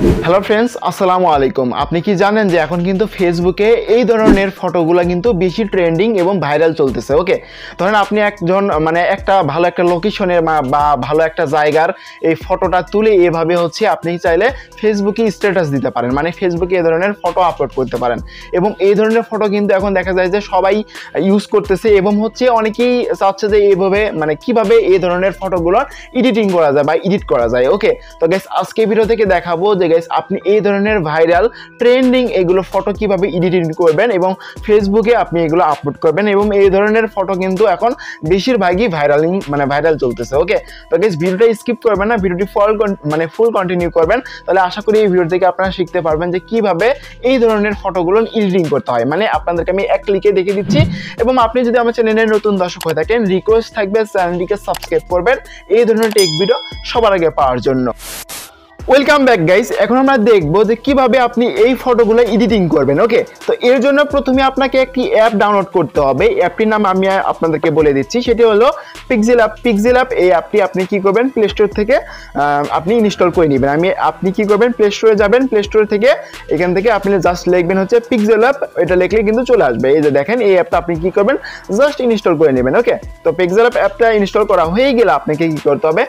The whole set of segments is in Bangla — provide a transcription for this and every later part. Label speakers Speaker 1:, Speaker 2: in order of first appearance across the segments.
Speaker 1: হ্যালো ফ্রেন্ডস, আসসালামু আলাইকুম। আপনি কি জানেন যে এখন কিন্তু ফেসবুকে এই ধরনের ফটোগুলো কিন্তু বেশি ট্রেন্ডিং এবং ভাইরাল চলতেছে। ওকে, ধরেন আপনি একজন একটা ভালো একটা লোকেশনের বা ভালো একটা জায়গার এই ফটোটা তুলে এভাবে আপনি চাইলে ফেসবুকে স্ট্যাটাস দিতে পারেন, মানে ফেসবুকে এই ধরনের ফটো আপলোড করতে পারেন। এবং এই ধরনের ফটো কিন্তু এখন দেখা যায় যে সবাই ইউজ করতেছে এবং অনেকেই চাচ্ছে যে এইভাবে কিভাবে এই ধরনের ফটোগুলো এডিটিং করা যায় বা এডিট করা যায়। ওকে, তো গাইস আজকে ভিডিও থেকে দেখাবো যে গাইস আপনি এই ধরনের ভাইরাল ট্রেন্ডিং এগুলো ফটো কিভাবে এডিটিং করবেন এবং ফেসবুকে আপনি এগুলো আপলোড করবেন। এবং এই ধরনের ফটো কিন্তু এখন বেশিরভাগই ভাইরাল চলতেছে। ওকে, তো গাইস ভিডিওটা স্কিপ করবেন না, ভিডিওটি ফুল কন্টিনিউ করবেন, তাহলে আশা করি এই ভিডিও থেকে আপনারা শিখতে পারবেন যে কিভাবে এই ধরনের ফটোগুলো এডিটিং করতে হয়। আপনাদেরকে আমি এক ক্লিকে দেখে দিচ্ছি। এবং আপনি যদি আমার চ্যানেলের নতুন দর্শক হয়ে থাকেন, রিকোয়েস্ট থাকবে চ্যানেলটিকে সাবস্ক্রাইব করবেন এই ধরনের টেক ভিডিও সবার আগে পাওয়ার জন্য। ওয়েলকাম ব্যাক গাইস, এখন আমরা দেখবো যে কিভাবে আপনি এই ফটোগুলো এডিটিং করবেন। ওকে, তো এর জন্য প্রথমে আপনাকে একটি অ্যাপ ডাউনলোড করতে হবে। অ্যাপটির নাম আমি আপনাদেরকে বলে দিচ্ছি, সেটি হলো পিক্সেল অ্যাপ। এই অ্যাপটি আপনি কি করবেন, প্লে স্টোর থেকে আপনি ইনস্টল করে নেবেন। আপনি কি করবেন, প্লে স্টোরে যাবেন, প্লে স্টোর থেকে এখান থেকে আপনি জাস্ট লিখবেন পিক্সেল অ্যাপ। এটা লিখলে কিন্তু চলে আসবে। এই যে দেখেন, এই অ্যাপটা আপনি কি করবেন, জাস্ট ইনস্টল করে নেবেন। ওকে, তো পিক্সেল অ্যাপটা ইনস্টল করা হয়ে গেলে আপনাকে কি করতে হবে,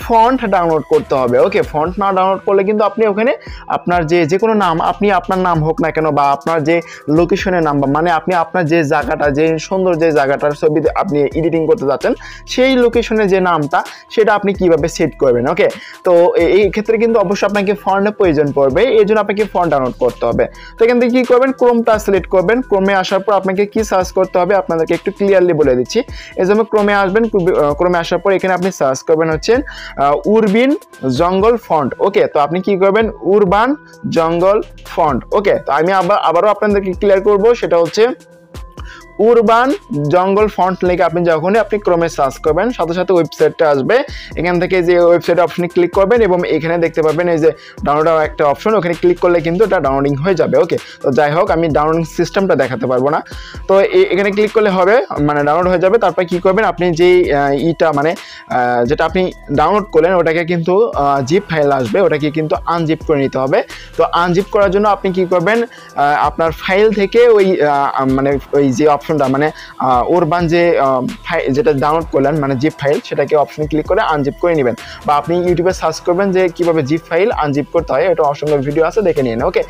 Speaker 1: ফন্ট ডাউনলোড করতে হবে। ওকে, ফন্ট না ডাউনলোড করলে কিন্তু আপনি ওখানে আপনার যে কোনো নাম, আপনি আপনার নাম হোক না কেন বা আপনার যে লোকেশনের নাম, আপনি আপনার যে জায়গাটা, যে সুন্দর যে জায়গাটার ছবিতে আপনি এডিটিং করতে যাচ্ছেন সেই লোকেশনের যে নামটা, সেটা আপনি কিভাবে সেট করবেন। ওকে, তো এই ক্ষেত্রে কিন্তু অবশ্যই আপনাকে ফন্টের প্রয়োজন পড়বে, এই জন্য আপনাকে ফন্ট ডাউনলোড করতে হবে। তো এখান থেকে কি করবেন, ক্রোমটা সিলেক্ট করবেন। ক্রোমে আসার পর আপনাকে কি সার্চ করতে হবে আপনাদেরকে একটু ক্লিয়ারলি বলে দিচ্ছি। এই জন্য ক্রোমে আসবেন, ক্রোমে আসার পর এখানে আপনি সার্চ করবেন উরবান জঙ্গল ফন্ট। ওকে, তো আপনি কি করবেন, উরবান জঙ্গল ফন্ট। ওকে, তো আমি আবারও আপনাদেরকে ক্লিয়ার করব, সেটা উরবান জঙ্গল ফন্ট লিখে আপনি যখনই আপনি ক্রোমে সার্চ করবেন সাথে সাথে ওয়েবসাইটটা আসবে। এখান থেকে যে ওয়েবসাইট অপশনে ক্লিক করবেন এবং এখানে দেখতে পাবেন এই যে ডাউনলোড একটা অপশন, ওখানে ক্লিক করলে কিন্তু এটা ডাউনলোডিং হয়ে যাবে। ওকে, তো যাই হোক, আমি ডাউনলোডিং সিস্টেমটা দেখাতে পারবো না, তো এখানে ক্লিক করলে হবে, ডাউনলোড হয়ে যাবে। তারপর কি করবেন, আপনি যে যেটা আপনি ডাউনলোড করলেন ওটাকে কিন্তু জিপ ফাইল আসবে, ওটাকে কিন্তু আনজিপ করে নিতে হবে। তো আনজিপ করার জন্য আপনি কি করবেন, আপনার ফাইল থেকে ওই যে অপশনটা উরবান যেটা ডাউনলোড করলেন জিপ ফাইল, সেটাকে অপশনে ক্লিক করে আনজিপ করে নেবেন। বা আপনি ইউটিউবে সার্চ করবেন যে কিভাবে জিপ ফাইল আনজিপ করতে হয়, এটা অসংখ্য ভিডিও আছে, দেখে নিন। ওকে,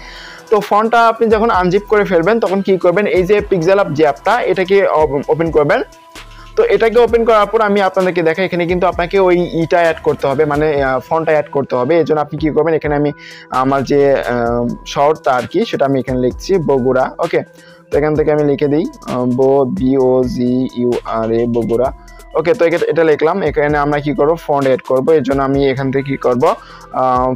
Speaker 1: তো ফন্টটা আপনি যখন আনজিপ করে ফেলবেন তখন কি করবেন, এই যে পিক্সেল অ্যাপ যে অ্যাপটা, এটাকে ওপেন করবেন। তো এটাকে ওপেন করার পর আমি আপনাদেরকে দেখাই, এখানে কিন্তু আপনাকে ওই অ্যাড করতে হবে, ফন্টটা অ্যাড করতে হবে। এই জন্য আপনি কি করবেন, এখানে আমি আমার যে শহরটা আর কি, সেটা আমি এখানে লিখছি বগুড়া। ওকে, তো এখান থেকে আমি লিখে দিই BOGURA বগুড়া। ওকে, তো এটা লিখলাম। এখানে আমরা কি করবো, ফন্ট এড করবো। এর জন্য আমি এখান থেকে কি করবো,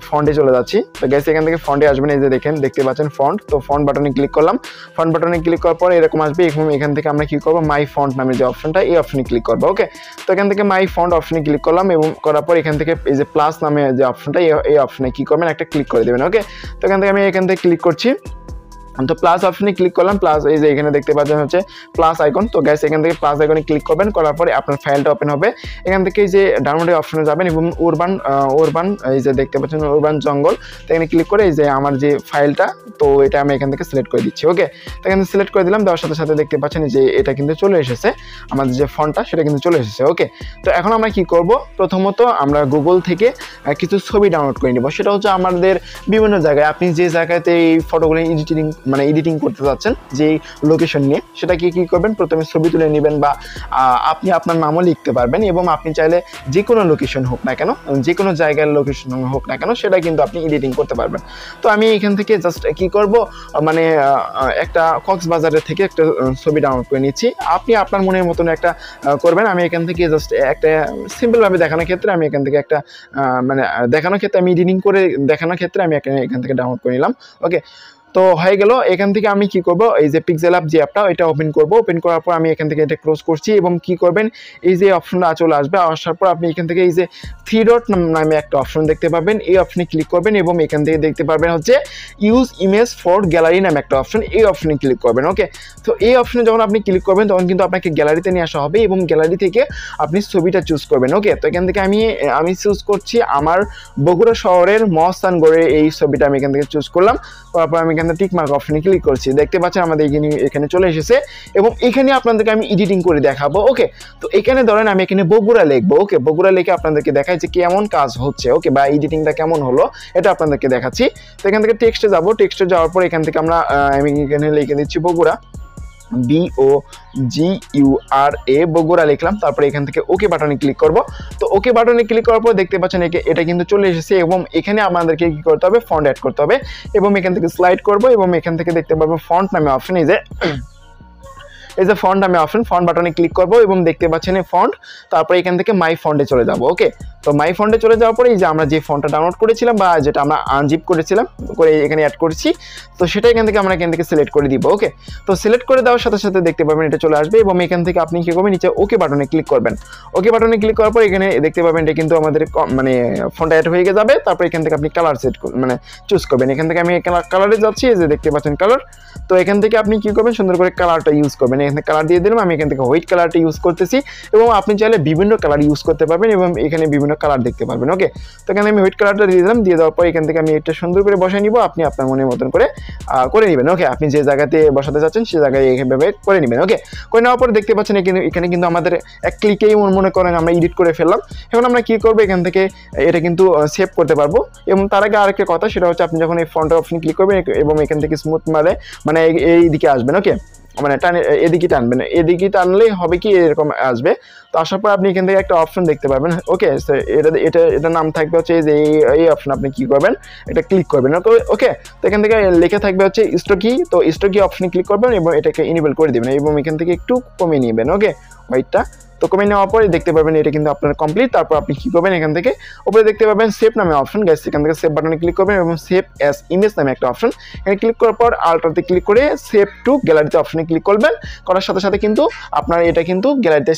Speaker 1: ফন্টে চলে যাচ্ছি। তো গাইস এখান থেকে ফন্টে আসবেন, এই যে দেখতে পাচ্ছেন ফন্ট। তো ফন্ট বাটনে ক্লিক করলাম। ফন্ট বাটনে ক্লিক করার পর এরকম আসবে। এখান থেকে আমরা কি করবো, মাই ফন্ট নামের যে অপশনটা, এই অপশনে ক্লিক করবো। ওকে, তো এখান থেকে মাই ফন্ট অপশনে ক্লিক করলাম এবং করার পর এখান থেকে এই যে প্লাস নামে যে অপশনটা, এই অপশনে কি করবেন, একটা ক্লিক করে দেবেন। ওকে, তো এখান থেকে আমি ক্লিক করছি। তো প্লাস অপশনে ক্লিক করলাম, প্লাস এই যে এখানে দেখতে পাচ্ছেন প্লাস আইকন। তো গাইস এখান থেকে প্লাস আইকনে ক্লিক করবেন, করার পরে আপনার ফাইলটা ওপেন হবে। এখান থেকে এই যে ডাউনলোডের অপশনে যাবেন এবং উরবান এই যে দেখতে পাচ্ছেন উরবান জঙ্গল, তো এখানে ক্লিক করে এই যে আমার যে ফাইলটা, তো এটা আমি এখান থেকে সিলেক্ট করে দিচ্ছি। ওকে, তো এখানে সিলেক্ট করে দিলাম, দেওয়ার সাথে সাথে দেখতে পাচ্ছেন যে এটা কিন্তু চলে এসেছে, আমাদের যে ফন্টটা সেটা কিন্তু চলে এসেছে। ওকে, তো এখন আমরা কি করব, প্রথমত আমরা গুগল থেকে কিছু ছবি ডাউনলোড করে নিব। সেটা আমাদের বিভিন্ন জায়গায়, আপনি যে জায়গাতে এই ফটোগুলো এডিটিং করতে যাচ্ছেন যে লোকেশন নিয়ে, সেটাকে কি করবেন, প্রথমে ছবি তুলে নেবেন বা আপনি আপনার নামও লিখতে পারবেন এবং আপনি চাইলে যে কোনো লোকেশন হোক না কেন, যে কোনো জায়গার লোকেশন হোক না কেন, সেটা কিন্তু আপনি এডিটিং করতে পারবেন। তো আমি এখান থেকে জাস্ট কি করব, একটা কক্সবাজারের থেকে একটা ছবি ডাউনলোড করে নিচ্ছি। আপনি আপনার মনের মতন একটা করবেন। আমি এখান থেকে জাস্ট একটা সিম্পলভাবে দেখানোর ক্ষেত্রে আমি এখান থেকে একটা দেখানোর ক্ষেত্রে আমি এডিটিং করে দেখানোর ক্ষেত্রে আমি এখান থেকে ডাউনলোড করে নিলাম। ওকে, তো হয়ে গেল। এখান থেকে আমি কি করব, এই যে Pixellab যে অ্যাপটা এটা ওপেন করব। ওপেন করার পর আমি এখান থেকে এটা ক্লোজ করছি এবং কি করবেন, এই যে অপশনটা চলে আসবে, আসার পর আপনি এখান থেকে এই যে 3 ডট নামে একটা অপশন দেখতে পাবেন, এই অপশনে ক্লিক করবেন এবং এখান থেকে দেখতে পারবেন হচ্ছে ইউজ ইমেজ ফর গ্যালারি নামে একটা অপশন, এই অপশনে ক্লিক করবেন। ওকে, তো এই অপশনে যখন আপনি ক্লিক করবেন তখন কিন্তু আপনাকে গ্যালারিতে নিয়ে আসা হবে এবং গ্যালারি থেকে আপনি ছবিটা চুজ করবেন। ওকে, তো এখান থেকে আমি চুজ করছি আমার বগুড়া শহরের মহাস্থানগড়ের এই ছবিটা আমি এখান থেকে চুজ করলাম। তারপর আমি এখান থেকে টিক মার্ক অপশনে ক্লিক করছি, দেখতে পাচ্ছেন আমাদের এখানে চলে এসেছে এবং এখানে আপনাদেরকে আমি এডিটিং করে দেখাবো। ওকে, তো এখানে ধরেন আমি এখানে বগুড়া লিখবো। ওকে, বগুড়া লিখে আপনাদেরকে দেখাই যে কেমন কাজ হচ্ছে। ওকে, বা এডিটিংটা কেমন হলো এটা আপনাদেরকে দেখাচ্ছি। তো এখান থেকে টেক্সটে যাবো, টেক্সটে যাওয়ার পর এখান থেকে আমি এখানে লিখে দিচ্ছি বগুড়া, BOGURA বগুড়া লিখলাম। তারপরে এখান থেকে ওকে বাটনে ক্লিক করব। তো ওকে বাটনে ক্লিক করার পর দেখতে পাচ্ছেন এটা কিন্তু চলে এসেছে এবং এখানে আমাদেরকে কি করতে হবে, ফন্ট অ্যাড করতে হবে এবং এখান থেকে স্লাইড করব এবং এখান থেকে দেখতে পাবো ফন্ট নামে অপশন, এই যে ফন্ট নামে অপশন, ফন্ট বাটনে ক্লিক করব এবং দেখতে পাচ্ছেন এই ফন্ট। তারপরে এখান থেকে মাই ফন্টে চলে যাব। ওকে, তো মাই ফন্টে চলে যাওয়ার পরে এই যে আমরা যে ফন্টটা ডাউনলোড করেছিলাম বা যেটা আমরা আনজিপ করেছিলাম করে এখানে অ্যাড করছি, তো সেটা এখান থেকে সিলেক্ট করে দিব। ওকে, তো সিলেক্ট করে দেওয়ার সাথে সাথে দেখতে পাবেন এটা চলে আসবে এবং এখান থেকে আপনি কি করবেন, নিচে ওকে বাটনে ক্লিক করবেন। ওকে বাটনে ক্লিক করার পর এখানে দেখতে পাবেন এটা কিন্তু আমাদের মানে ফন্ট অ্যাড হয়ে যাবে। তারপর এখান থেকে আপনি কালার চুজ করবেন। এখান থেকে আমি কালারে যাচ্ছি, এই যে দেখতে পাচ্ছেন কালার। তো এখান থেকে আপনি কি করবেন, সুন্দর করে কালারটা ইউজ করবেন। এখানে কালার দিয়ে দিলাম, আমি এখান থেকে হোয়াইট কালারটা ইউজ করতেছি এবং আপনি চাইলে বিভিন্ন কালার ইউজ করতে পারবেন এবং এখানে বিভিন্ন কালার দেখতে পারবেন। ওকে, তো এখানে আমি হোয়াইট কালারটা দিয়ে দিলাম, দিয়ে দেওয়ার পর এখান থেকে আমি এটা সুন্দর করে বসাই নিব। আপনি আপনার মনের মতন করে নেবেন। ওকে, আপনি যে জায়গাতে বসাতে চাচ্ছেন সেই জায়গায় এইভাবে করে নেবেন। ওকে, করে নেওয়ার পর দেখতে পাচ্ছেন এখানে কিন্তু আমাদের এক ক্লিকেই মনে করেন আমরা এডিট করে ফেললাম। এখন আমরা কি করবো, এখান থেকে এটা কিন্তু সেভ করতে পারবো। এবং তার আগে আরেকটা কথা, সেটা হচ্ছে আপনি যখন এই ফন্ট অপশন ক্লিক করবেন এবং এখান থেকে স্মুথ মানে এই দিকে আসবেন। ওকে, মানে এদিকে টানবেন, এদিকে টানলেই হবে কি এরকম আসবে। তো আসার পর আপনি এখান থেকে একটা অপশন দেখতে পাবেন। ওকে, এটা নাম থাকবে হচ্ছে যে এই অপশন, আপনি কি করবেন, এটা ক্লিক করবেন। ওকে, তো এখান থেকে লেখা থাকবে হচ্ছে স্টকি, তো স্টকি অপশনে ক্লিক করবেন এবং এটাকে ইনেবল করে দিবেন এবং এখান থেকে একটু কমিয়ে নেবেন। ওকে, হোয়াইটটা তো কমিয়ে নেওয়ার পরে দেখতে পাবেন এটা কিন্তু আপনার কমপ্লিট। তারপর আপনি কি করবেন, এখান থেকে উপরে দেখতে পাবেন সেভ নামে অপশন, গাইস এখান থেকে সেভ বাটনে ক্লিক করবেন এবং সেভ অ্যাজ ইমেজ নামে একটা অপশন, এখানে ক্লিক করার পর আল্ট্রাতে ক্লিক করে সেভ টু গ্যালারিতে অপশনে ক্লিক করবেন। করার সাথে সাথে কিন্তু আপনার এটা কিন্তু গ্যালারিতে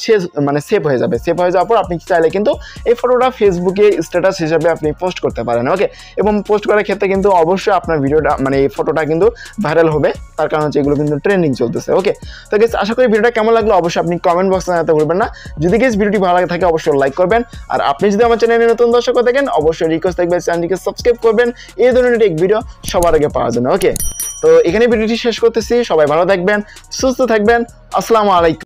Speaker 1: সেভ হয়ে যাবে। সেভ হয়ে যাওয়ার পর আপনি চাইলে কিন্তু এই ফটোটা ফেসবুকে স্ট্যাটাস হিসেবে আপনি পোস্ট করতে পারেন। ওকে, এবং পোস্ট করার ক্ষেত্রে কিন্তু অবশ্যই আপনার ভিডিওটা এই ফটোটা কিন্তু ভাইরাল হবে, তার কারণ হচ্ছে এগুলো কিন্তু ট্রেন্ডিং চলতেছে। ওকে, তো গাইস আশা করি ভিডিওটা কেমন লাগলো অবশ্যই আপনি কমেন্ট বক্সে জানাতে ভুলবেন না। যদি গাইস ভিডিওটি ভালো লাগে থাকে অবশ্যই লাইক করবেন, আর আপনি যদি আমার চ্যানেলে নতুন দর্শক থাকেন অবশ্যই রিকোয়েস্ট থাকবে চ্যানেলটিকে সাবস্ক্রাইব করবেন এই ধরনের টেক ভিডিও সবার আগে পাওয়ার জন্য। ওকে, তো এখানে ভিডিওটি শেষ করতেছি। সবাই ভালো থাকবেন, সুস্থ থাকবেন। আসসালামু আলাইকুম।